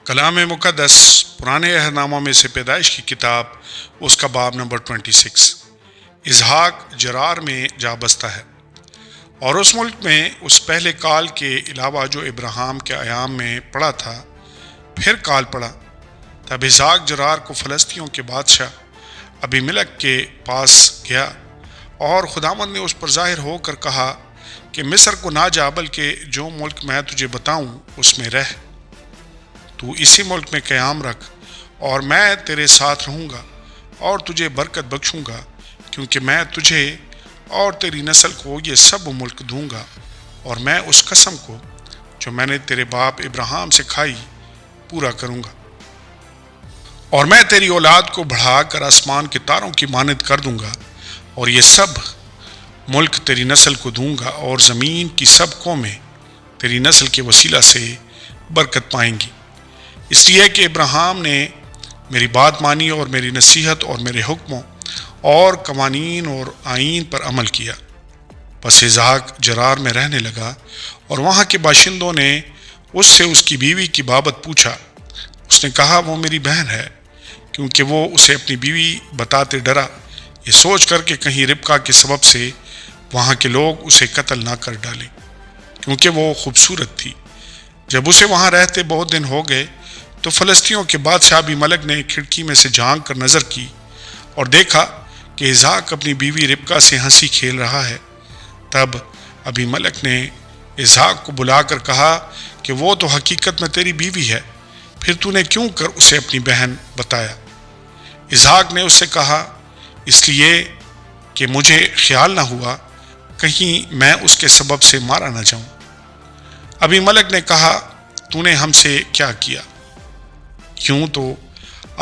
کلام مقدس پرانے عہد نامہ میں سے پیدائش کی کتاب اس کا باب نمبر 26 اسحاق جرار میں جا بستا ہے۔ اور اس ملک میں اس پہلے کال کے علاوہ جو ابراہیم کے ایام میں پڑا تھا پھر کال پڑا، تب اسحاق جرار کو فلسطینیوں کے بادشاہ ابیملک کے پاس گیا، اور خداوند نے اس پر ظاہر ہو کر کہا کہ مصر کو نہ جا، بلکہ جو ملک میں تجھے بتاؤں اس میں رہ، تو اسی ملک میں قیام رکھ، اور میں تیرے ساتھ رہوں گا اور تجھے برکت بخشوں گا، کیونکہ میں تجھے اور تیری نسل کو یہ سب ملک دوں گا، اور میں اس قسم کو جو میں نے تیرے باپ ابراہیم سے کھائی پورا کروں گا، اور میں تیری اولاد کو بڑھا کر آسمان کے تاروں کی مانند کر دوں گا، اور یہ سب ملک تیری نسل کو دوں گا، اور زمین کی سب قومیں تیری نسل کے وسیلہ سے برکت پائیں گی، اس لیے کہ ابراہیم نے میری بات مانی اور میری نصیحت اور میرے حکموں اور قوانین اور آئین پر عمل کیا۔ بس اسحاق جرار میں رہنے لگا، اور وہاں کے باشندوں نے اس سے اس کی بیوی کی بابت پوچھا۔ اس نے کہا وہ میری بہن ہے، کیونکہ وہ اسے اپنی بیوی بتاتے ڈرا، یہ سوچ کر کہ کہیں ربقہ کے سبب سے وہاں کے لوگ اسے قتل نہ کر ڈالیں، کیونکہ وہ خوبصورت تھی۔ جب اسے وہاں رہتے بہت دن ہو گئے تو فلسطینیوں کے بادشاہ ابیملک نے کھڑکی میں سے جھانک کر نظر کی اور دیکھا کہ اسحاق اپنی بیوی ربقہ سے ہنسی کھیل رہا ہے۔ تب ابیملک نے اسحاق کو بلا کر کہا کہ وہ تو حقیقت میں تیری بیوی ہے، پھر تو نے کیوں کر اسے اپنی بہن بتایا؟ اسحاق نے اس سے کہا، اس لیے کہ مجھے خیال نہ ہوا کہیں میں اس کے سبب سے مارا نہ جاؤں۔ ابیملک نے کہا، تو نے ہم سے کیا کیا؟ کیوں تو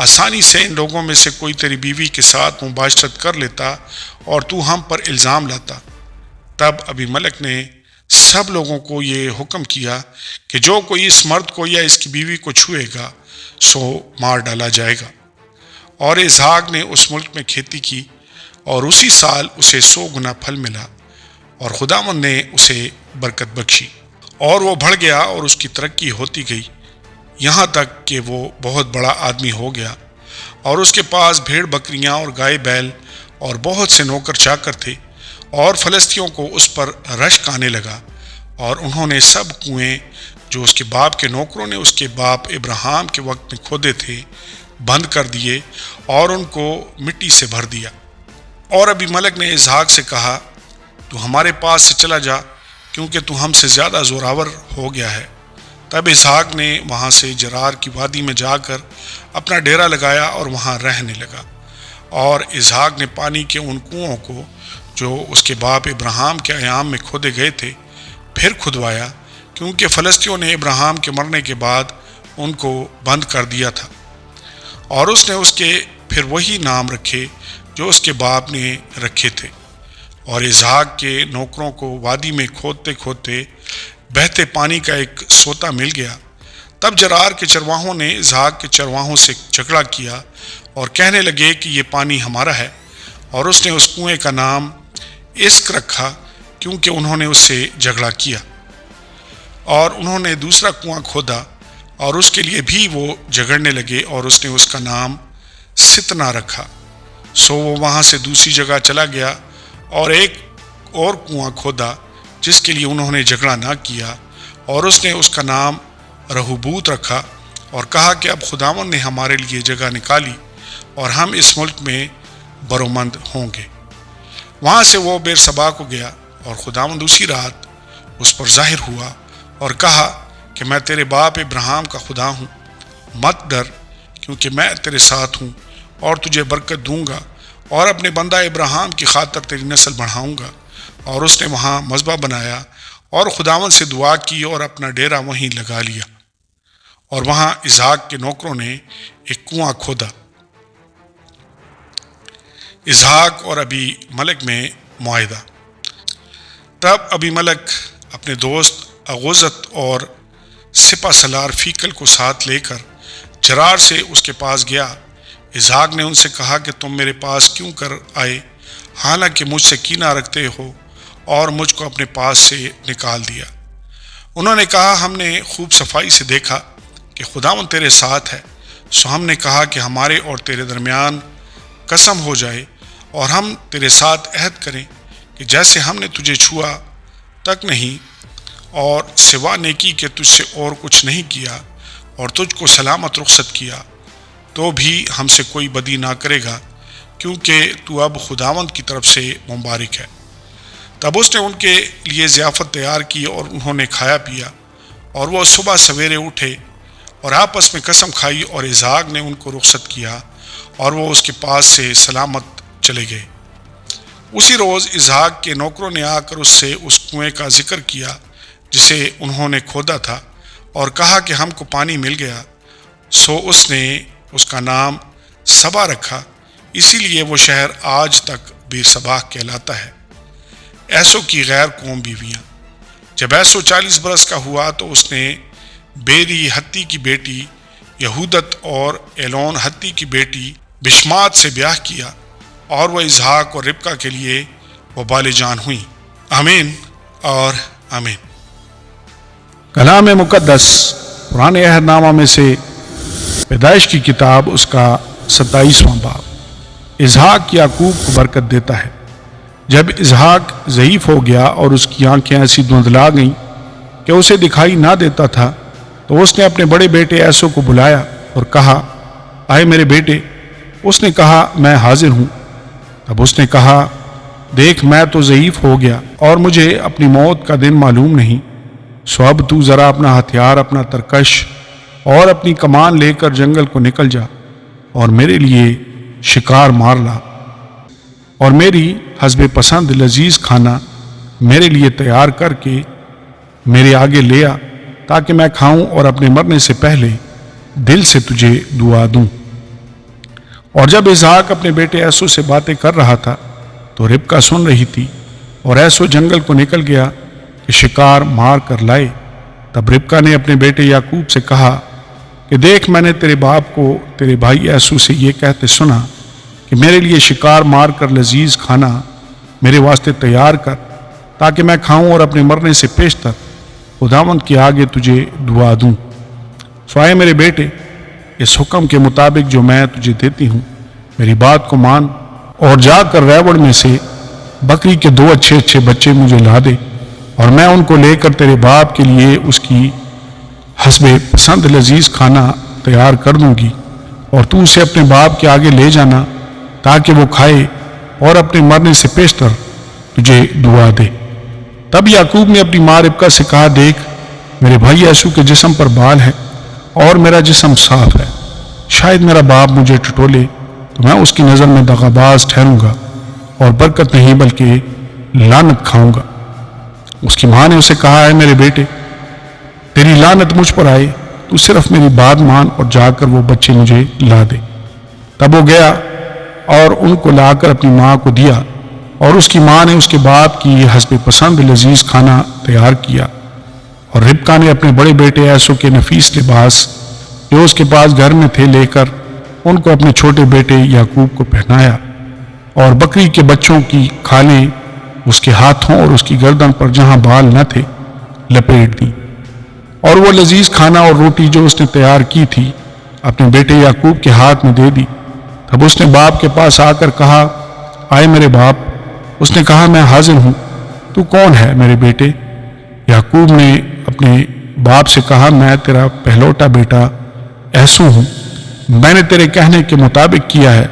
آسانی سے ان لوگوں میں سے کوئی تیری بیوی کے ساتھ مباشرت کر لیتا اور تو ہم پر الزام لاتا۔ تب ابیملک نے سب لوگوں کو یہ حکم کیا کہ جو کوئی اس مرد کو یا اس کی بیوی کو چھوئے گا سو مار ڈالا جائے گا۔ اور اسحاق نے اس ملک میں کھیتی کی، اور اسی سال اسے 100 گنا پھل ملا، اور خداوند نے اسے برکت بخشی، اور وہ بڑھ گیا اور اس کی ترقی ہوتی گئی، یہاں تک کہ وہ بہت بڑا آدمی ہو گیا، اور اس کے پاس بھیڑ بکریاں اور گائے بیل اور بہت سے نوکر چاکر تھے، اور فلسطینیوں کو اس پر رشک آنے لگا، اور انہوں نے سب کنویں جو اس کے باپ کے نوکروں نے اس کے باپ ابراہیم کے وقت میں کھودے تھے بند کر دیے اور ان کو مٹی سے بھر دیا۔ اور ابیملک نے اسحاق سے کہا، تو ہمارے پاس سے چلا جا، کیونکہ تو ہم سے زیادہ زوراور ہو گیا ہے۔ تب اسحاق نے وہاں سے جرار کی وادی میں جا کر اپنا ڈیرا لگایا اور وہاں رہنے لگا۔ اور اسحاق نے پانی کے ان کنوؤں کو جو اس کے باپ ابراہیم کے ایام میں کھودے گئے تھے پھر کھدوایا، کیونکہ فلسطینیوں نے ابراہیم کے مرنے کے بعد ان کو بند کر دیا تھا، اور اس نے اس کے پھر وہی نام رکھے جو اس کے باپ نے رکھے تھے۔ اور اسحاق کے نوکروں کو وادی میں کھودتے کھودتے بہتے پانی کا ایک سوتا مل گیا۔ تب جرار کے چرواہوں نے اسحاق کے چرواہوں سے جھگڑا کیا اور کہنے لگے کہ یہ پانی ہمارا ہے، اور اس نے اس کنویں کا نام اسک رکھا، کیونکہ انہوں نے اس سے جھگڑا کیا۔ اور انہوں نے دوسرا کنواں کھودا، اور اس کے لیے بھی وہ جھگڑنے لگے، اور اس نے اس کا نام ستنا رکھا۔ سو وہ وہاں سے دوسری جگہ چلا گیا اور ایک اور کنواں کھودا جس کے لیے انہوں نے جھگڑا نہ کیا، اور اس نے اس کا نام رہوبوت رکھا، اور کہا کہ اب خداوند نے ہمارے لیے جگہ نکالی اور ہم اس ملک میں برومند ہوں گے۔ وہاں سے وہ بیرسبا کو گیا، اور خداوند اسی رات اس پر ظاہر ہوا اور کہا کہ میں تیرے باپ ابراہیم کا خدا ہوں، مت ڈر، کیونکہ میں تیرے ساتھ ہوں اور تجھے برکت دوں گا، اور اپنے بندہ ابراہیم کی خاطر تیری نسل بڑھاؤں گا۔ اور اس نے وہاں مذبح بنایا اور خداوند سے دعا کی اور اپنا ڈیرا وہیں لگا لیا۔ اور وہاں اسحاق کے نوکروں نے ایک کنواں کھودا۔ اسحاق اور ابیملک میں معاہدہ۔ تب ابیملک اپنے دوست اغوزت اور سپہ سالار فیکل کو ساتھ لے کر جرار سے اس کے پاس گیا۔ اسحاق نے ان سے کہا کہ تم میرے پاس کیوں کر آئے، حالانکہ مجھ سے کینہ رکھتے ہو اور مجھ کو اپنے پاس سے نکال دیا؟ انہوں نے کہا، ہم نے خوب صفائی سے دیکھا کہ کہ خداوند تیرے ساتھ ہے، سو ہم نے کہا کہ ہمارے اور تیرے درمیان قسم ہو جائے اور ہم تیرے ساتھ عہد کریں کہ جیسے ہم نے تجھے چھوا تک نہیں اور سوا نیکی کے تجھ سے اور کچھ نہیں کیا اور تجھ کو سلامت رخصت کیا، تو بھی ہم سے کوئی بدی نہ کرے گا، کیونکہ تو اب خداوند کی طرف سے مبارک ہے۔ تب اس نے ان کے لیے ضیافت تیار کی اور انہوں نے کھایا پیا، اور وہ صبح سویرے اٹھے اور آپس میں قسم کھائی، اور اسحاق نے ان کو رخصت کیا اور وہ اس کے پاس سے سلامت چلے گئے۔ اسی روز اسحاق کے نوکروں نے آ کر اس سے اس کنویں کا ذکر کیا جسے انہوں نے کھودا تھا، اور کہا کہ ہم کو پانی مل گیا، سو اس نے اس کا نام سبا رکھا، اسی لیے وہ شہر آج تک بیر سبا کہلاتا ہے۔ ایسو کی غیر قوم بیویاں۔ جب ایسو 40 برس کا ہوا تو اس نے بیری ہتی کی بیٹی یہودت اور ایلون ہتی کی بیٹی بشمات سے بیاہ کیا، اور وہ اسحاق اور ربکا کے لیے وہ بال جان ہوئیں۔ آمین اور آمین۔ کلام مقدس پرانے عہد نامہ میں سے پیدائش کی کتاب، اس کا 27واں باب۔ اسحاق یعقوب کو برکت دیتا ہے۔ جب اسحاق ضعیف ہو گیا اور اس کی آنکھیں ایسی دھندلا گئیں کہ اسے دکھائی نہ دیتا تھا، تو اس نے اپنے بڑے بیٹے ایسو کو بلایا اور کہا، آئے میرے بیٹے۔ اس نے کہا، میں حاضر ہوں۔ تب اس نے کہا، دیکھ میں تو ضعیف ہو گیا اور مجھے اپنی موت کا دن معلوم نہیں، سو اب تو ذرا اپنا ہتھیار، اپنا ترکش اور اپنی کمان لے کر جنگل کو نکل جا اور میرے لیے شکار مار لا، اور میری حسب پسند لذیذ کھانا میرے لیے تیار کر کے میرے آگے لے آ، تاکہ میں کھاؤں اور اپنے مرنے سے پہلے دل سے تجھے دعا دوں۔ اور جب اسحاق اپنے بیٹے ایسو سے باتیں کر رہا تھا تو ربکا سن رہی تھی، اور ایسو جنگل کو نکل گیا کہ شکار مار کر لائے۔ تب ربکا نے اپنے بیٹے یعقوب سے کہا کہ دیکھ، میں نے تیرے باپ کو تیرے بھائی ایسو سے یہ کہتے سنا کہ میرے لیے شکار مار کر لذیذ کھانا میرے واسطے تیار کر، تاکہ میں کھاؤں اور اپنے مرنے سے پیشتر خداوند کے آگے تجھے دعا دوں۔ سو آئے میرے بیٹے، اس حکم کے مطابق جو میں تجھے دیتی ہوں، میری بات کو مان، اور جا کر ریوڑ میں سے بکری کے 2 اچھے اچھے بچے مجھے لا دے، اور میں ان کو لے کر تیرے باپ کے لیے اس کی حسب پسند لذیذ کھانا تیار کر دوں گی، اور تو اسے اپنے باپ کے آگے لے جانا تاکہ وہ کھائے اور اپنے مرنے سے پیشتر تجھے دعا دے۔ تب یعقوب نے اپنی ماں ربکا سے کہا، دیکھ میرے بھائی ایسو کے جسم پر بال ہے اور میرا جسم صاف ہے، شاید میرا باپ مجھے ٹٹولے تو میں اس کی نظر میں دغاباز ٹھہروں گا اور برکت نہیں بلکہ لعنت کھاؤں گا۔ اس کی ماں نے اسے کہا، ہے میرے بیٹے، تیری لعنت مجھ پر آئے، تو صرف میری بات مان اور جا کر وہ بچے مجھے لا دے۔ تب وہ گیا اور ان کو لا کر اپنی ماں کو دیا، اور اس کی ماں نے اس کے باپ کی حسب پسند لذیذ کھانا تیار کیا، اور ربکا نے اپنے بڑے بیٹے ایسو کے نفیس لباس جو اس کے پاس گھر میں تھے لے کر ان کو اپنے چھوٹے بیٹے یعقوب کو پہنایا، اور بکری کے بچوں کی کھالیں اس کے ہاتھوں اور اس کی گردن پر جہاں بال نہ تھے لپیٹ دیں، اور وہ لذیذ کھانا اور روٹی جو اس نے تیار کی تھی اپنے بیٹے یعقوب کے ہاتھ میں دے دی۔ تب اس نے باپ کے پاس آ کر کہا، آئے میرے باپ۔ اس نے کہا، میں حاضر ہوں، تو کون ہے میرے بیٹے؟ یعقوب نے اپنے باپ سے کہا، میں تیرا پہلوٹا بیٹا ایسو ہوں، میں نے تیرے کہنے کے مطابق کیا ہے،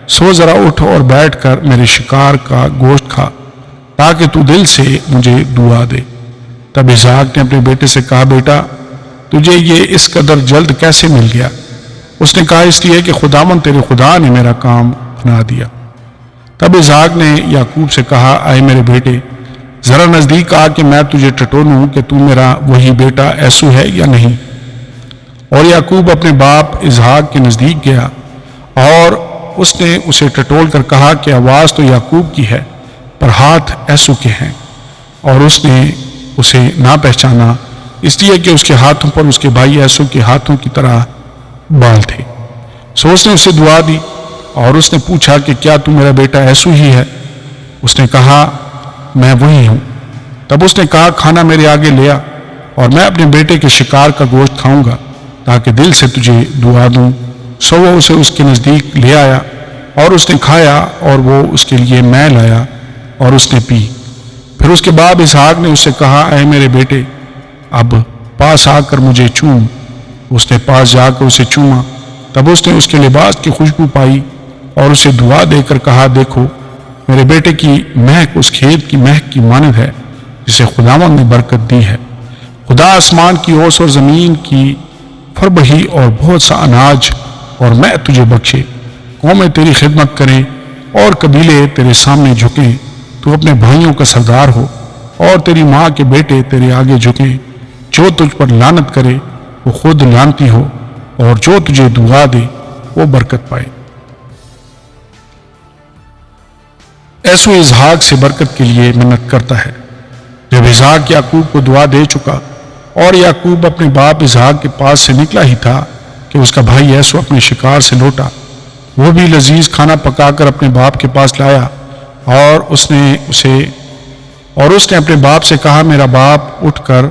سو ذرا اٹھ اور بیٹھ کر میرے شکار کا گوشت کھا، تاکہ تو دل سے مجھے دعا دے۔ تب اسحاق نے اپنے بیٹے سے کہا، بیٹا تجھے یہ اس قدر جلد کیسے مل گیا؟ اس نے کہا، اس لیے کہ خداوند تیرے خدا نے میرا کام بنا دیا۔ تب اسحاق نے یعقوب سے کہا، آئے میرے بیٹے، ذرا نزدیک آ کہ میں تجھے ٹٹولوں کہ تو میرا وہی بیٹا ایسو ہے یا نہیں۔ اور یعقوب اپنے باپ اسحاق کے نزدیک گیا، اور اس نے اسے ٹٹول کر کہا کہ آواز تو یعقوب کی ہے پر ہاتھ ایسو کے ہیں، اور اس نے اسے نہ پہچانا، اس لیے کہ اس کے ہاتھوں پر اس کے بھائی ایسو کے ہاتھوں کی طرح بال تھے۔ سو اس نے اسے دعا دی، اور اس نے پوچھا کہ کیا تو میرا بیٹا ایسو ہی ہے؟ اس نے کہا، میں وہی ہوں۔ تب اس نے کہا، کھانا میرے آگے لے آ، اور میں اپنے بیٹے کے شکار کا گوشت کھاؤں گا، تاکہ دل سے تجھے دعا دوں۔ سو وہ اسے اس کے نزدیک لے آیا اور اس نے کھایا، اور وہ اس کے لیے مے لایا اور اس نے پی۔ پھر اس کے بعد اسحاق نے اس سے کہا، اے میرے بیٹے، اب پاس آ کر مجھے چوم۔ اس نے پاس جا کر اسے چوما۔ تب اس نے اس کے لباس کی خوشبو پائی اور اسے دعا دے کر کہا، دیکھو میرے بیٹے کی مہک اس کھیت کی مہک کی مانند ہے جسے خداوند نے برکت دی ہے۔ خدا آسمان کی اوس اور زمین کی فربہی اور بہت سا اناج اور میں تجھے بخشے۔ قومیں تیری خدمت کریں اور قبیلے تیرے سامنے جھکیں۔ تو اپنے بھائیوں کا سردار ہو اور تیری ماں کے بیٹے تیرے آگے جھکیں۔ جو تجھ پر لعنت کرے وہ خود لعنتی ہو، اور جو تجھے دعا دے وہ برکت پائے۔ ایسو اسحاق سے برکت کے لیے منت کرتا ہے۔ جب اسحاق یعقوب کو دعا دے چکا اور یعقوب اپنے باپ اسحاق کے پاس سے نکلا ہی تھا کہ اس کا بھائی ایسو اپنے شکار سے لوٹا۔ وہ بھی لذیذ کھانا پکا کر اپنے باپ کے پاس لایا، اور اس نے اپنے باپ سے کہا، میرا باپ اٹھ کر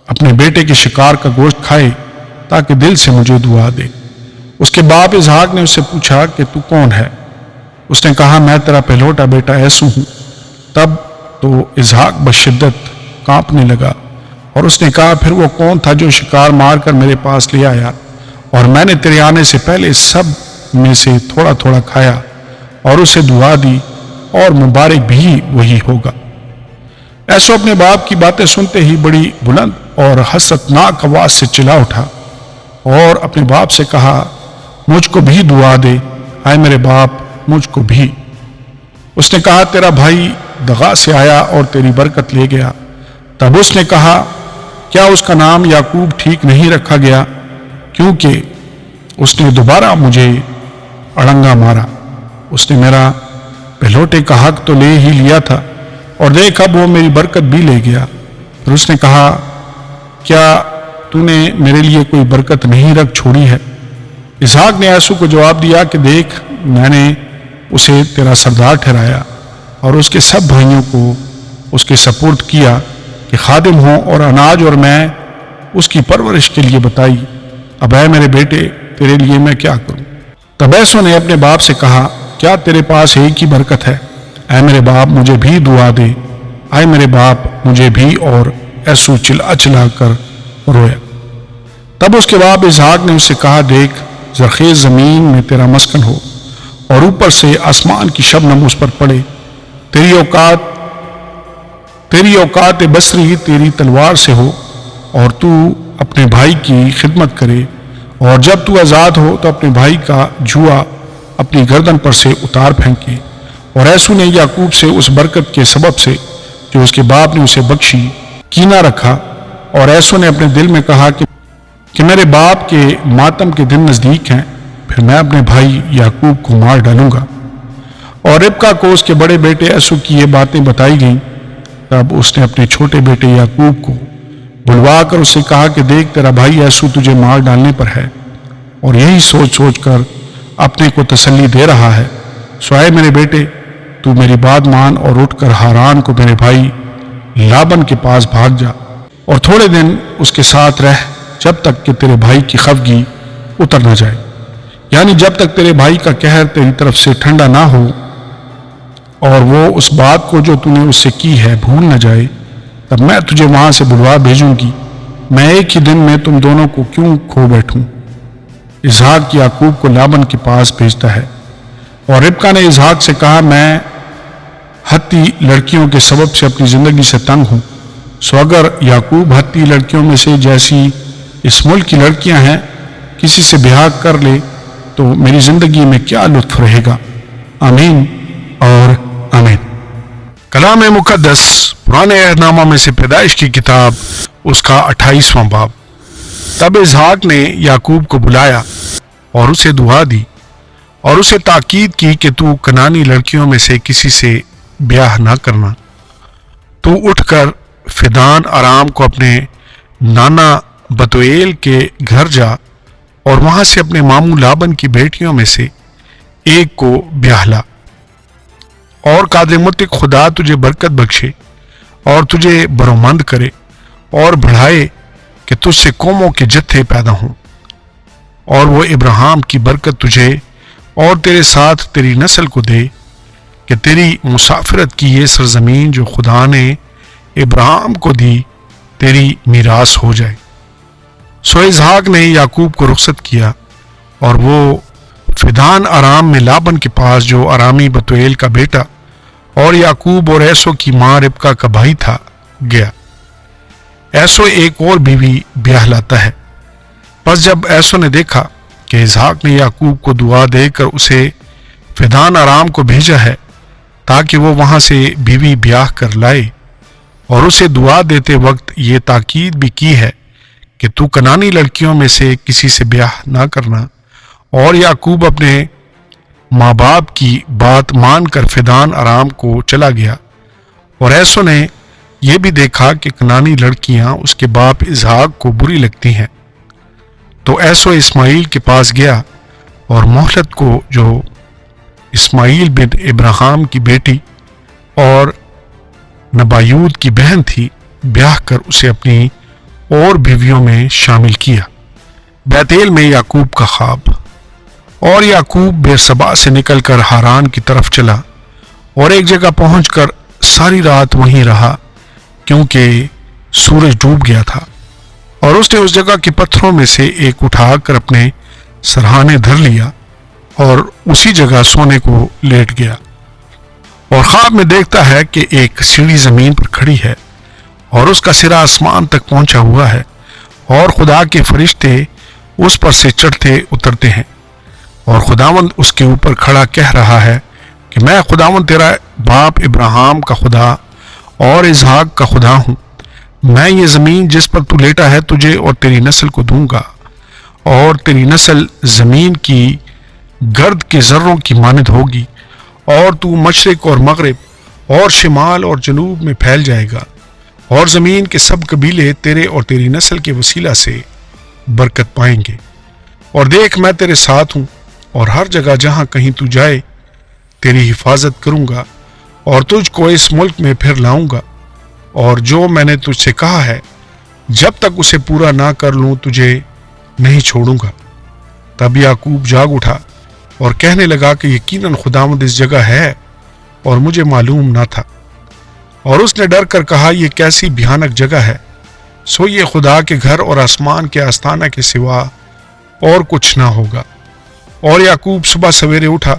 اپنے بیٹے کے شکار کا گوشت کھائے تاکہ دل سے مجھے دعا دے۔ اس کے باپ اسحاق نے اس سے پوچھا کہ تو کون ہے؟ اس نے کہا، میں تیرا پہلوٹا بیٹا ایسو ہوں۔ تب تو اسحاق بشدت کانپنے لگا، اور اس نے کہا، پھر وہ کون تھا جو شکار مار کر میرے پاس لے آیا، اور میں نے تیرے آنے سے پہلے سب میں سے تھوڑا تھوڑا کھایا اور اسے دعا دی، اور مبارک بھی وہی ہوگا۔ ایسو اپنے باپ کی باتیں سنتے ہی بڑی بلند اور حسرتناک آواز سے چلا اٹھا اور اپنے باپ سے کہا، مجھ کو بھی دعا دے، اے میرے باپ، مجھ کو بھی۔ اس نے کہا، تیرا بھائی دغا سے آیا اور تیری برکت لے گیا۔ تب اس نے کہا، کیا اس کا نام یعقوب ٹھیک نہیں رکھا گیا، کیونکہ اس نے دوبارہ مجھے اڑنگا مارا۔ اس نے میرا پہلوٹے کا حق تو لے ہی لیا تھا، اور دیکھ اب وہ میری برکت بھی لے گیا۔ پھر اس نے کہا، کیا تو نے میرے لیے کوئی برکت نہیں رکھ چھوڑی ہے؟ اسحاق نے ایسو کو جواب دیا کہ دیکھ، میں نے اسے تیرا سردار ٹھہرایا اور اس کے سب بھائیوں کو اس کے سپرد کیا کہ خادم ہوں، اور اناج اور میں اس کی پرورش کے لیے بتائی۔ اب اے میرے بیٹے، تیرے لیے میں کیا کروں؟ تب ایسو نے اپنے باپ سے کہا، کیا تیرے پاس ایک ہی برکت ہے؟ اے میرے باپ، مجھے بھی دعا دے، اے میرے باپ، مجھے بھی۔ اور ایسو چلا چلا کر رویا۔ تب اس کے باپ اسحاق نے اس سے کہا، دیکھ، زرخیز زمین میں تیرا مسکن ہو، اور اوپر سے آسمان کی شبنم اس پر پڑے۔ تیری اوقات بصری تیری تلوار سے ہو، اور تو اپنے بھائی کی خدمت کرے، اور جب تو آزاد ہو تو اپنے بھائی کا جوا اپنی گردن پر سے اتار پھینکے۔ اور ایسو نے یعقوب سے اس برکت کے سبب سے جو اس کے باپ نے اسے بخشی کینہ رکھا، اور ایسو نے اپنے دل میں کہا کہ میرے باپ کے ماتم کے دن نزدیک ہیں، پھر میں اپنے بھائی یعقوب کو مار ڈالوں گا۔ اور ربکا کو اس کے بڑے بیٹے ایسو کی یہ باتیں بتائی گئیں۔ تب اس نے اپنے چھوٹے بیٹے یعقوب کو بلوا کر اس سے کہا کہ دیکھ، تیرا بھائی ایسو تجھے مار ڈالنے پر ہے، اور یہی سوچ سوچ کر اپنے کو تسلی دے رہا ہے۔ سو اے میرے بیٹے، تو میری بات مان اور اٹھ کر ہاران کو میرے بھائی لابن کے پاس بھاگ جا، اور تھوڑے دن اس کے ساتھ رہ، جب تک کہ تیرے بھائی کی خفگی اتر نہ جائے، یعنی جب تک تیرے بھائی کا قہر تیری طرف سے ٹھنڈا نہ ہو، اور وہ اس بات کو جو تو نے اس سے کی ہے بھول نہ جائے، تب میں تجھے وہاں سے بلوا بھیجوں گی۔ میں ایک ہی دن میں تم دونوں کو کیوں کھو بیٹھوں؟ اسحاق یعقوب کو لابن کے پاس بھیجتا ہے۔ اور ربکا نے اسحاق سے کہا، میں ہتی لڑکیوں کے سبب سے اپنی زندگی سے تنگ ہوں، سو اگر یعقوب ہتی لڑکیوں میں سے جیسی اس ملک کی لڑکیاں ہیں کسی سے بیاہ کر لے تو میری زندگی میں کیا لطف رہے گا؟ آمین اور آمین۔ کلام مقدس پرانے عہد نامہ میں سے پیدائش کی کتاب اس کا 28واں باب۔ تب اسحاق نے یعقوب کو بلایا اور اسے دعا دی اور اسے تاکید کی کہ تو کنانی لڑکیوں میں سے کسی سے بیاہ نہ کرنا۔ تو اٹھ کر فدان آرام کو اپنے نانا بتویل کے گھر جا اور وہاں سے اپنے ماموں لابن کی بیٹیوں میں سے ایک کو بیاہ لا، اور قادر مطلق خدا تجھے برکت بخشے اور تجھے برومند کرے اور بڑھائے کہ تجھ سے قوموں کے جتھے پیدا ہوں، اور وہ ابراہیم کی برکت تجھے اور تیرے ساتھ تیری نسل کو دے، کہ تیری مسافرت کی یہ سرزمین جو خدا نے ابراہیم کو دی تیری میراث ہو جائے۔ سو اسحاق نے یعقوب کو رخصت کیا، اور وہ فدان ارام میں لابن کے پاس، جو ارامی بتویل کا بیٹا اور یعقوب اور ایسو کی ماں ربکا کا بھائی تھا، گیا۔ ایسو ایک اور بیوی بیاہ لاتا ہے۔ پس جب ایسو نے دیکھا کہ اسحاق نے یعقوب کو دعا دے کر اسے فدان ارام کو بھیجا ہے تاکہ وہ وہاں سے بیوی بیاہ کر لائے، اور اسے دعا دیتے وقت یہ تاکید بھی کی ہے کہ تو کنانی لڑکیوں میں سے کسی سے بیاہ نہ کرنا، اور یعقوب اپنے ماں باپ کی بات مان کر فدان ارام کو چلا گیا۔ اور ایسو نے یہ بھی دیکھا کہ کنانی لڑکیاں اس کے باپ اسحاق کو بری لگتی ہیں، تو ایسو اسماعیل کے پاس گیا، اور مہلت کو جو اسماعیل بن ابراہیم کی بیٹی اور نبایوت کی بہن تھی، بیاہ کر اسے اپنی اور بیویوں میں شامل کیا۔ بیتیل میں یعقوب کا خواب۔ اور یعقوب بیرسبا سے نکل کر ہاران کی طرف چلا، اور ایک جگہ پہنچ کر ساری رات وہیں رہا، کیونکہ سورج ڈوب گیا تھا۔ اور اس نے اس جگہ کے پتھروں میں سے ایک اٹھا کر اپنے سرہانے دھر لیا، اور اسی جگہ سونے کو لیٹ گیا۔ اور خواب میں دیکھتا ہے کہ ایک سیڑھی زمین پر کھڑی ہے، اور اس کا سرا آسمان تک پہنچا ہوا ہے، اور خدا کے فرشتے اس پر سے چڑھتے اترتے ہیں، اور خداوند اس کے اوپر کھڑا کہہ رہا ہے کہ میں خداوند تیرا باپ ابراہیم کا خدا اور اسحاق کا خدا ہوں۔ میں یہ زمین جس پر تو لیٹا ہے تجھے اور تیری نسل کو دوں گا، اور تیری نسل زمین کی گرد کے ذروں کی مانند ہوگی، اور تو مشرق اور مغرب اور شمال اور جنوب میں پھیل جائے گا، اور زمین کے سب قبیلے تیرے اور تیری نسل کے وسیلہ سے برکت پائیں گے۔ اور دیکھ میں تیرے ساتھ ہوں، اور ہر جگہ جہاں کہیں تو جائے تیری حفاظت کروں گا، اور تجھ کو اس ملک میں پھر لاؤں گا، اور جو میں نے تجھ سے کہا ہے جب تک اسے پورا نہ کر لوں تجھے نہیں چھوڑوں گا۔ تب یعقوب جاگ اٹھا اور کہنے لگا کہ یقیناً خداوند اس جگہ ہے، اور مجھے معلوم نہ تھا۔ اور اس نے ڈر کر کہا یہ کیسی بھیانک جگہ ہے، سو یہ خدا کے گھر اور آسمان کے آستانہ کے سوا اور کچھ نہ ہوگا۔ اور یعقوب صبح سویرے اٹھا،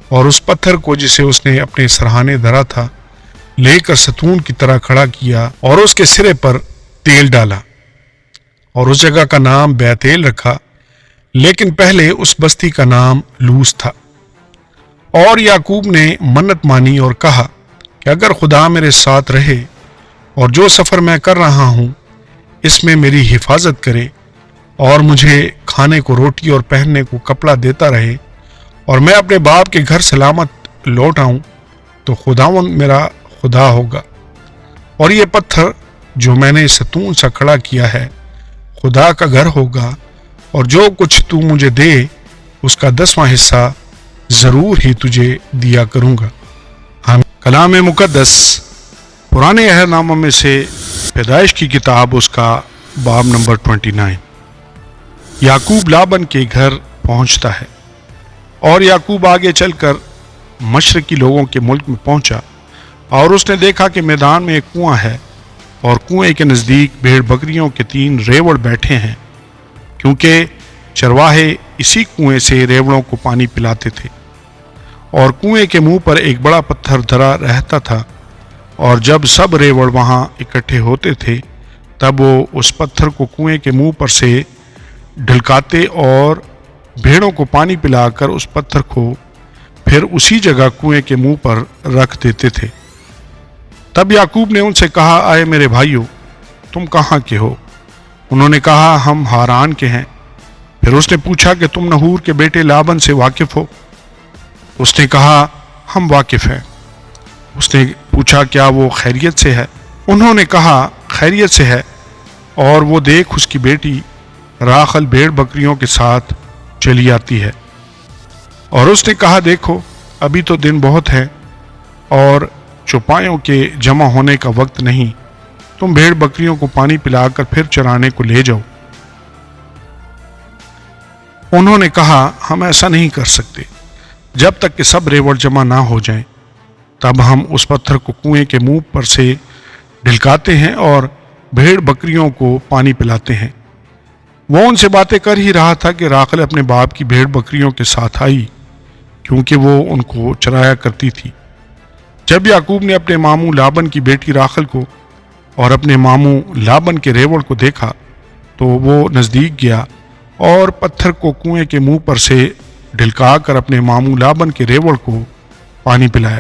اور اس پتھر کو جسے اس نے اپنے سرہانے دھرا تھا لے کر ستون کی طرح کھڑا کیا، اور اس کے سرے پر تیل ڈالا، اور اس جگہ کا نام بیتیل رکھا، لیکن پہلے اس بستی کا نام لوز تھا۔ اور یعقوب نے منت مانی اور کہا کہ اگر خدا میرے ساتھ رہے اور جو سفر میں کر رہا ہوں اس میں میری حفاظت کرے، اور مجھے کھانے کو روٹی اور پہننے کو کپڑا دیتا رہے، اور میں اپنے باپ کے گھر سلامت لوٹ آؤں، تو خداوند میرا خدا ہوگا، اور یہ پتھر جو میں نے ستون سا کھڑا کیا ہے خدا کا گھر ہوگا، اور جو کچھ تو مجھے دے اس کا 10واں حصہ ضرور ہی تجھے دیا کروں گا۔ کلام مقدس پرانے عہد نامہ میں سے پیدائش کی کتاب اس کا باب نمبر 29۔ یعقوب لابن کے گھر پہنچتا ہے، اور یعقوب آگے چل کر مشرقی لوگوں کے ملک میں پہنچا، اور اس نے دیکھا کہ میدان میں ایک کنواں ہے، اور کنویں کے نزدیک بھیڑ بکریوں کے 3 ریوڑ بیٹھے ہیں، کیونکہ چرواہے اسی کنویں سے ریوڑوں کو پانی پلاتے تھے۔ اور کنویں کے منہ پر ایک بڑا پتھر دھرا رہتا تھا، اور جب سب ریوڑ وہاں اکٹھے ہوتے تھے تب وہ اس پتھر کو کنویں کے منہ پر سے ڈھلکاتے اور بھیڑوں کو پانی پلا کر اس پتھر کو پھر اسی جگہ کنویں کے منہ پر رکھ دیتے تھے۔ تب یعقوب نے ان سے کہا آئے میرے بھائیو، تم کہاں کے ہو؟ انہوں نے کہا ہم ہاران کے ہیں۔ پھر اس نے پوچھا کہ تم نہور کے بیٹے لابن سے واقف ہو؟ اس نے کہا ہم واقف ہیں۔ اس نے پوچھا کیا وہ خیریت سے ہے؟ انہوں نے کہا خیریت سے ہے، اور وہ دیکھ اس کی بیٹی راخل بھیڑ بکریوں کے ساتھ چلی آتی ہے۔ اور اس نے کہا دیکھو ابھی تو دن بہت ہے اور چوپایوں کے جمع ہونے کا وقت نہیں، تم بھیڑ بکریوں کو پانی پلا کر پھر چرانے کو لے جاؤ۔ انہوں نے کہا ہم ایسا نہیں کر سکتے، جب تک کہ سب ریوڑ جمع نہ ہو جائیں تب ہم اس پتھر کو کنویں کے منہ پر سے ڈھلکاتے ہیں اور بھیڑ بکریوں کو پانی پلاتے ہیں۔ وہ ان سے باتیں کر ہی رہا تھا کہ راخل اپنے باپ کی بھیڑ بکریوں کے ساتھ آئی، کیونکہ وہ ان کو چرایا کرتی تھی۔ جب یعقوب نے اپنے ماموں لابن کی بیٹی راخل کو اور اپنے ماموں لابن کے ریوڑ کو دیکھا تو وہ نزدیک گیا اور پتھر کو کنویں کے منہ پر سے ڈھلکا کر اپنے ماموں لابن کے ریوڑ کو پانی پلایا،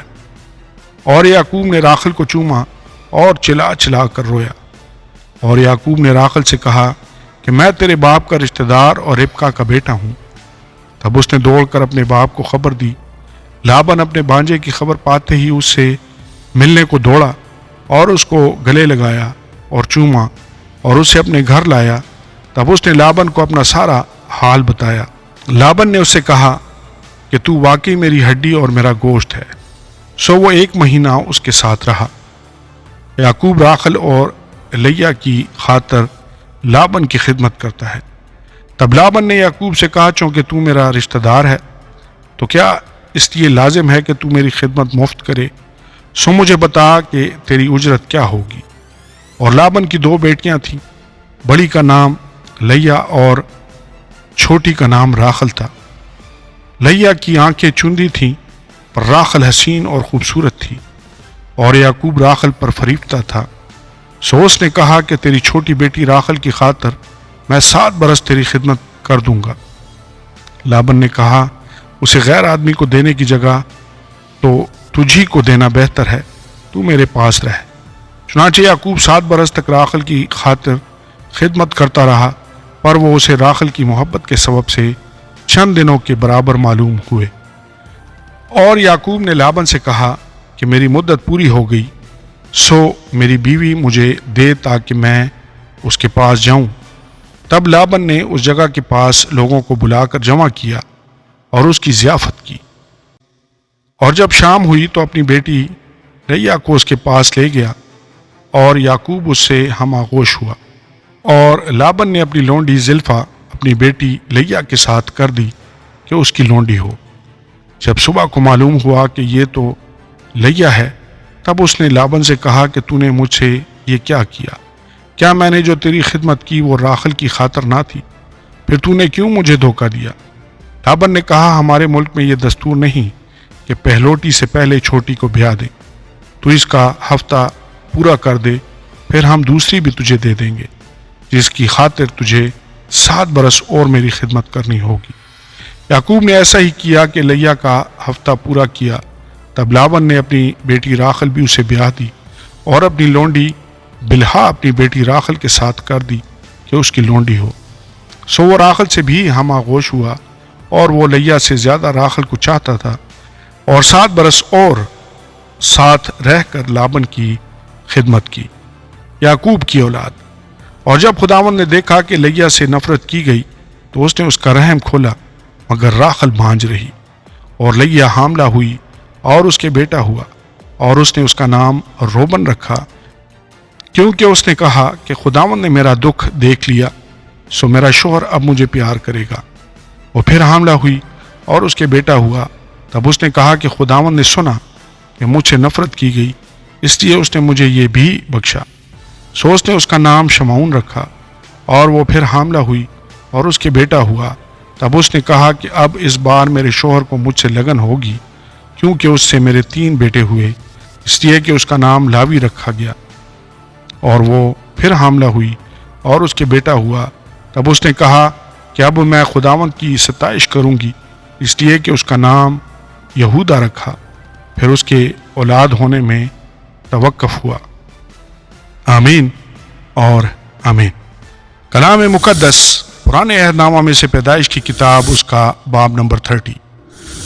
اور یعقوب نے راخل کو چوما اور چلا چلا کر رویا۔ اور یعقوب نے راخل سے کہا کہ میں تیرے باپ کا رشتہ دار اور ربکا کا بیٹا ہوں۔ تب اس نے دوڑ کر اپنے باپ کو خبر دی۔ لابن اپنے بانجے کی خبر پاتے ہی اس سے ملنے کو دوڑا اور اس کو گلے لگایا اور چوما اور اسے اپنے گھر لایا۔ تب اس نے لابن کو اپنا سارا حال بتایا۔ لابن نے اس سے کہا کہ تو واقعی میری ہڈی اور میرا گوشت ہے۔ سو وہ 1 مہینہ اس کے ساتھ رہا۔ یعقوب راخل اور لیا کی خاطر لابن کی خدمت کرتا ہے۔ تب لابن نے یعقوب سے کہا چونکہ تو میرا رشتہ دار ہے تو کیا اس لیے لازم ہے کہ تو میری خدمت مفت کرے؟ سو مجھے بتا کہ تیری اجرت کیا ہوگی۔ اور لابن کی 2 بیٹیاں تھیں، بڑی کا نام لیا اور چھوٹی کا نام راخل تھا۔ لیا کی آنکھیں چندی تھیں پر راخل حسین اور خوبصورت تھی، اور یعقوب راخل پر فریفتہ تھا۔ سو اس نے کہا کہ تیری چھوٹی بیٹی راخل کی خاطر میں 7 برس تیری خدمت کر دوں گا۔ لابن نے کہا اسے غیر آدمی کو دینے کی جگہ تو تجھی کو دینا بہتر ہے، تو میرے پاس رہ۔ چنانچہ یعقوب 7 برس تک راخل کی خاطر خدمت کرتا رہا، پر وہ اسے راخل کی محبت کے سبب سے چند دنوں کے برابر معلوم ہوئے۔ اور یعقوب نے لابن سے کہا کہ میری مدت پوری ہو گئی، سو میری بیوی مجھے دے تاکہ میں اس کے پاس جاؤں۔ تب لابن نے اس جگہ کے پاس لوگوں کو بلا کر جمع کیا اور اس کی ضیافت کی۔ اور جب شام ہوئی تو اپنی بیٹی لیا کو اس کے پاس لے گیا، اور یعقوب اس سے ہم آغوش ہوا۔ اور لابن نے اپنی لونڈی زلفا اپنی بیٹی لیا کے ساتھ کر دی کہ اس کی لونڈی ہو۔ جب صبح کو معلوم ہوا کہ یہ تو لیا ہے، تب اس نے لابن سے کہا کہ تو نے مجھ سے یہ کیا کیا؟ کیا میں نے جو تیری خدمت کی وہ راخل کی خاطر نہ تھی؟ پھر تو نے کیوں مجھے دھوکہ دیا؟ لابن نے کہا ہمارے ملک میں یہ دستور نہیں کہ پہلوٹی سے پہلے چھوٹی کو بیاہ دیں۔ تو اس کا ہفتہ پورا کر دے، پھر ہم دوسری بھی تجھے دے دیں گے، جس کی خاطر تجھے 7 برس اور میری خدمت کرنی ہوگی۔ یعقوب نے ایسا ہی کیا کہ لیا کا ہفتہ پورا کیا۔ تب لابن نے اپنی بیٹی راخل بھی اسے بیاہ دی، اور اپنی لونڈی بلہا اپنی بیٹی راخل کے ساتھ کر دی کہ اس کی لونڈی ہو۔ سو وہ راخل سے بھی ہم آغوش ہوا، اور وہ لیا سے زیادہ راخل کو چاہتا تھا، اور 7 برس اور ساتھ رہ کر لابن کی خدمت کی۔ یعقوب کی اولاد۔ اور جب خداوند نے دیکھا کہ لیا سے نفرت کی گئی تو اس نے اس کا رحم کھولا، مگر راخل بھانج رہی، اور لیا حاملہ ہوئی اور اس کے بیٹا ہوا، اور اس نے اس کا نام روبن رکھا، کیونکہ اس نے کہا کہ خداوند نے میرا دکھ دیکھ لیا، سو میرا شوہر اب مجھے پیار کرے گا۔ وہ پھر حاملہ ہوئی اور اس کے بیٹا ہوا۔ تب اس نے کہا کہ خداوند نے سنا کہ مجھ سے نفرت کی گئی، اس لیے اس نے مجھے یہ بھی بخشا۔ سو اس نے اس کا نام شمعون رکھا، اور وہ پھر حاملہ ہوئی اور اس کے بیٹا ہوا۔ تب اس نے کہا کہ اب اس بار میرے شوہر کو مجھ سے لگن ہوگی، کیونکہ اس سے میرے 3 بیٹے ہوئے، اس لیے کہ اس کا نام لاوی رکھا گیا۔ اور وہ پھر حاملہ ہوئی اور اس کے بیٹا ہوا۔ تب اس نے کہا کہ اب میں خداوند کی ستائش کروں گی، اس لیے کہ اس کا نام یہودا رکھا۔ پھر اس کے اولاد ہونے میں توقف ہوا۔ آمین اور آمین۔ کلام مقدس پرانے عہد نامہ میں سے پیدائش کی کتاب، اس کا باب نمبر 30۔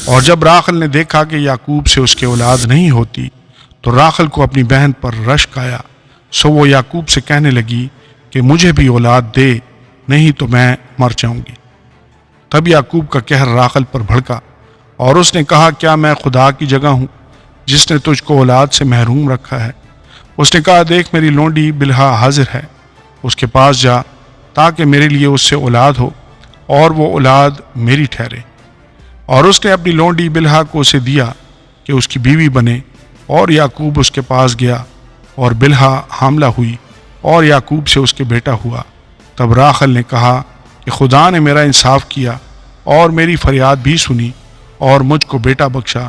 اور جب راخل نے دیکھا کہ یعقوب سے اس کے اولاد نہیں ہوتی تو راخل کو اپنی بہن پر رشک آیا، سو وہ یعقوب سے کہنے لگی کہ مجھے بھی اولاد دے، نہیں تو میں مر جاؤں گی۔ تب یعقوب کا قہر راخل پر بھڑکا، اور اس نے کہا کیا میں خدا کی جگہ ہوں جس نے تجھ کو اولاد سے محروم رکھا ہے؟ اس نے کہا دیکھ میری لونڈی بلہا حاضر ہے، اس کے پاس جا تاکہ میرے لیے اس سے اولاد ہو اور وہ اولاد میری ٹھہرے۔ اور اس نے اپنی لونڈی بلہا کو اسے دیا کہ اس کی بیوی بنے، اور یعقوب اس کے پاس گیا اور بلہا حاملہ ہوئی اور یعقوب سے اس کے بیٹا ہوا۔ تب راحل نے کہا کہ خدا نے میرا انصاف کیا اور میری فریاد بھی سنی اور مجھ کو بیٹا بخشا،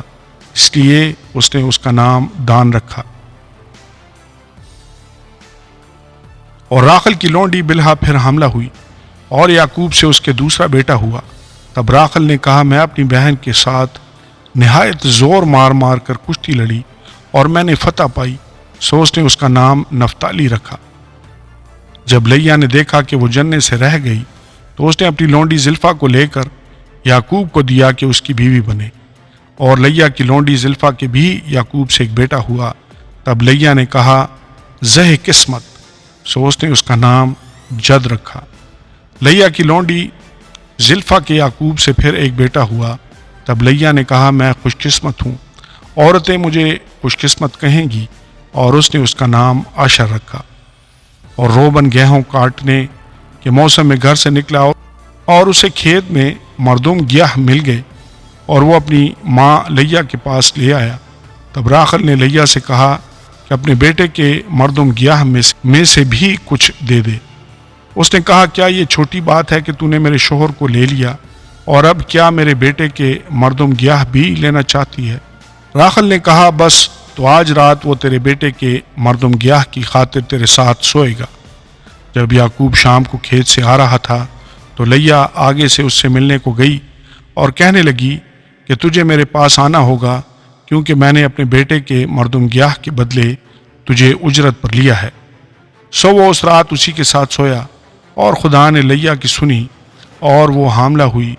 اس لیے اس نے اس کا نام دان رکھا۔ اور راحل کی لونڈی بلہا پھر حاملہ ہوئی اور یعقوب سے اس کے دوسرا بیٹا ہوا۔ تب راحل نے کہا میں اپنی بہن کے ساتھ نہایت زور مار مار کر کشتی لڑی اور میں نے فتح پائی، سو اس نے اس کا نام نفتالی رکھا۔ جب لیا نے دیکھا کہ وہ جننے سے رہ گئی تو اس نے اپنی لونڈی زلفا کو لے کر یعقوب کو دیا کہ اس کی بیوی بنے، اور لیا کی لونڈی زلفا کے بھی یعقوب سے ایک بیٹا ہوا۔ تب لیا نے کہا زہ قسمت، سو اس نے اس کا نام جد رکھا۔ لیا کی لونڈی زلفا کے یعقوب سے پھر ایک بیٹا ہوا۔ تب لیا نے کہا میں خوش قسمت ہوں، عورتیں مجھے خوش قسمت کہیں گی، اور اس نے اس کا نام آشر رکھا۔ اور روبن گیہوں کاٹنے کے موسم میں گھر سے نکلا اور اسے کھیت میں مردم گیاہ مل گئے، اور وہ اپنی ماں لیا کے پاس لے آیا۔ تب راحل نے لیا سے کہا کہ اپنے بیٹے کے مردم گیاہ میں سے بھی کچھ دے دے۔ اس نے کہا کیا یہ چھوٹی بات ہے کہ تو نے میرے شوہر کو لے لیا، اور اب کیا میرے بیٹے کے مردم گیاہ بھی لینا چاہتی ہے؟ راحل نے کہا بس تو آج رات وہ تیرے بیٹے کے مردم گیاہ کی خاطر تیرے ساتھ سوئے گا۔ جب یعقوب شام کو کھیت سے آ رہا تھا تو لیا آگے سے اس سے ملنے کو گئی اور کہنے لگی کہ تجھے میرے پاس آنا ہوگا، کیونکہ میں نے اپنے بیٹے کے مردم گیاہ کے بدلے تجھے اجرت پر لیا ہے۔ سو وہ اس رات اسی کے ساتھ سویا، اور خدا نے لیا کی سنی اور وہ حاملہ ہوئی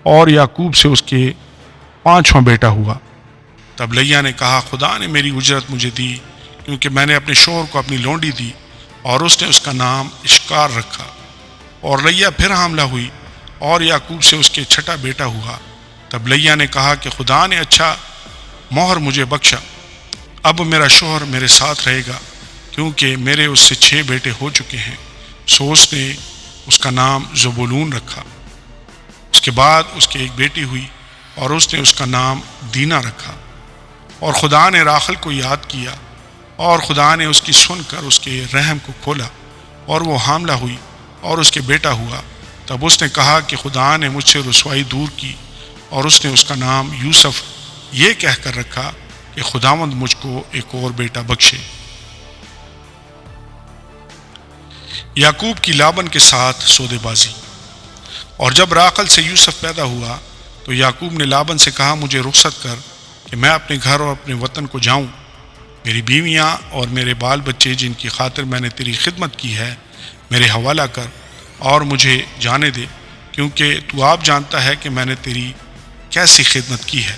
اور یعقوب سے اس کے 5واں بیٹا ہوا۔ تب لیا نے کہا خدا نے میری اجرت مجھے دی، کیونکہ میں نے اپنے شوہر کو اپنی لونڈی دی، اور اس نے اس کا نام اشکار رکھا۔ اور لیا پھر حاملہ ہوئی اور یعقوب سے اس کے 6واں بیٹا ہوا۔ تب لیا نے کہا کہ خدا نے اچھا مہر مجھے بخشا، اب میرا شوہر میرے ساتھ رہے گا، کیونکہ میرے اس سے 6 بیٹے ہو چکے ہیں۔ سو اس نے اس کا نام زبولون رکھا۔ اس کے بعد اس کی ایک بیٹی ہوئی اور اس نے اس کا نام دینا رکھا۔ اور خدا نے راحل کو یاد کیا، اور خدا نے اس کی سن کر اس کے رحم کو کھولا، اور وہ حاملہ ہوئی اور اس کے بیٹا ہوا۔ تب اس نے کہا کہ خدا نے مجھ سے رسوائی دور کی، اور اس نے اس کا نام یوسف یہ کہہ کر رکھا کہ خداوند مجھ کو ایک اور بیٹا بخشے۔ یعقوب کی لابن کے ساتھ سودے بازی۔ اور جب راحل سے یوسف پیدا ہوا تو یعقوب نے لابن سے کہا مجھے رخصت کر کہ میں اپنے گھر اور اپنے وطن کو جاؤں، میری بیویاں اور میرے بال بچے جن کی خاطر میں نے تیری خدمت کی ہے میرے حوالہ کر اور مجھے جانے دے، کیونکہ تو آپ جانتا ہے کہ میں نے تیری کیسی خدمت کی ہے۔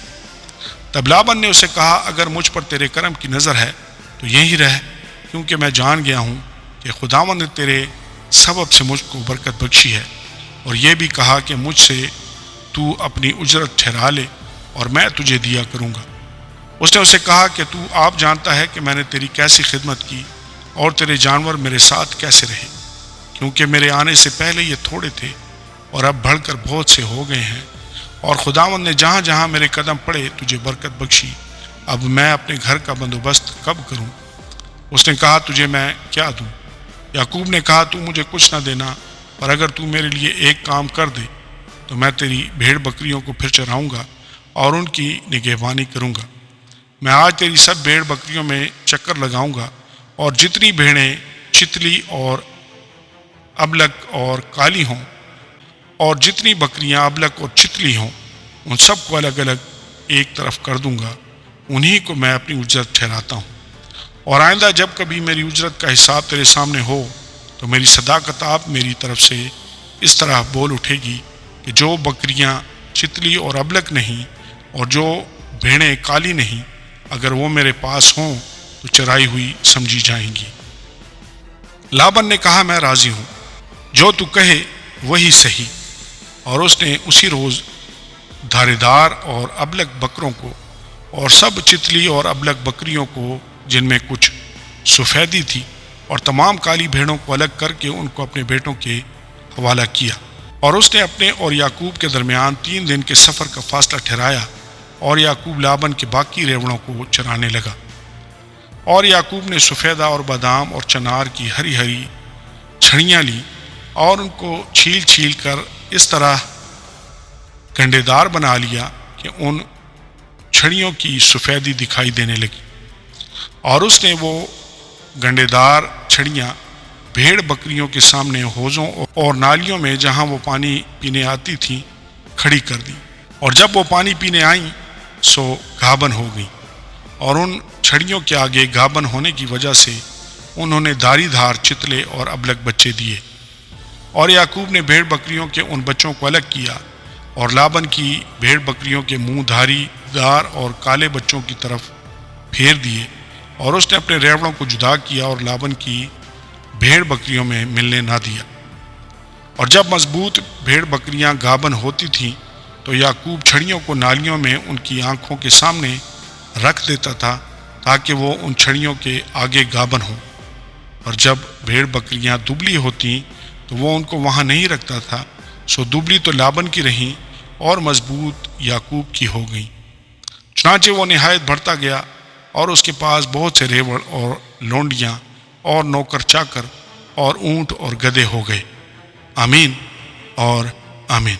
تب لابن نے اسے کہا اگر مجھ پر تیرے کرم کی نظر ہے تو یہیں رہ، کیونکہ میں جان گیا ہوں کہ خداوند نے تیرے سبب سے مجھ کو برکت بخشی ہے، اور یہ بھی کہا کہ مجھ سے تو اپنی اجرت ٹھہرا لے اور میں تجھے دیا کروں گا۔ اس نے اسے کہا کہ تو آپ جانتا ہے کہ میں نے تیری کیسی خدمت کی اور تیرے جانور میرے ساتھ کیسے رہے، کیونکہ میرے آنے سے پہلے یہ تھوڑے تھے اور اب بڑھ کر بہت سے ہو گئے ہیں، اور خداوند نے جہاں جہاں میرے قدم پڑے تجھے برکت بخشی۔ اب میں اپنے گھر کا بندوبست کب کروں؟ اس نے کہا تجھے میں کیا دوں؟ یعقوب نے کہا تو مجھے کچھ نہ دینا، پر اگر تو میرے لیے ایک کام کر دے تو میں تیری بھیڑ بکریوں کو پھر چراؤں گا اور ان کی نگہبانی کروں گا۔ میں آج تیری سب بھیڑ بکریوں میں چکر لگاؤں گا، اور جتنی بھیڑیں چتلی اور ابلک اور کالی ہوں، اور جتنی بکریاں ابلک اور چتلی ہوں، ان سب کو الگ الگ ایک طرف کر دوں گا، انہی کو میں اپنی اجرت ٹھہراتا ہوں۔ اور آئندہ جب کبھی میری اجرت کا حساب تیرے سامنے ہو تو میری صداقت آپ میری طرف سے اس طرح بول اٹھے گی کہ جو بکریاں چتلی اور ابلک نہیں اور جو بھیڑیں کالی نہیں، اگر وہ میرے پاس ہوں تو چرائی ہوئی سمجھی جائیں گی۔ لابن نے کہا میں راضی ہوں، جو تو کہے وہی صحیح۔ اور اس نے اسی روز دھارے دار اور ابلک بکروں کو اور سب چتلی اور ابلک بکریوں کو جن میں کچھ سفیدی تھی، اور تمام کالی بھیڑوں کو الگ کر کے ان کو اپنے بیٹوں کے حوالہ کیا۔ اور اس نے اپنے اور یعقوب کے درمیان 3 دن کے سفر کا فاصلہ ٹھہرایا، اور یعقوب لابن کے باقی ریوڑوں کو چرانے لگا۔ اور یعقوب نے سفیدہ اور بادام اور چنار کی ہری ہری چھڑیاں لی، اور ان کو چھیل چھیل کر اس طرح گنڈے دار بنا لیا کہ ان چھڑیوں کی سفیدی دکھائی دینے لگی۔ اور اس نے وہ گنڈے دار چھڑیاں بھیڑ بکریوں کے سامنے حوضوں اور نالیوں میں جہاں وہ پانی پینے آتی تھیں کھڑی کر دی، اور جب وہ پانی پینے آئیں سو گھابن ہو گئیں، اور ان چھڑیوں کے آگے گھابن ہونے کی وجہ سے انہوں نے دھاری دھار چتلے اور ابلک بچے دیے۔ اور یعقوب نے بھیڑ بکریوں کے ان بچوں کو الگ کیا، اور لابن کی بھیڑ بکریوں کے منہ دھاری دار اور کالے بچوں کی طرف پھیر دیے، اور اس نے اپنے ریوڑوں کو جدا کیا اور لابن کی بھیڑ بکریوں میں ملنے نہ دیا۔ اور جب مضبوط بھیڑ بکریاں گابن ہوتی تھیں تو یعقوب چھڑیوں کو نالیوں میں ان کی آنکھوں کے سامنے رکھ دیتا تھا تاکہ وہ ان چھڑیوں کے آگے گابن ہوں، اور جب بھیڑ بکریاں دبلی ہوتیں تو وہ ان کو وہاں نہیں رکھتا تھا، سو دبلی تو لابن کی رہیں اور مضبوط یعقوب کی ہو گئیں۔ چنانچہ وہ نہایت بڑھتا گیا، اور اس کے پاس بہت سے ریوڑ اور لونڈیاں اور نوکر چاکر اور اونٹ اور گدھے ہو گئے۔ آمین اور آمین۔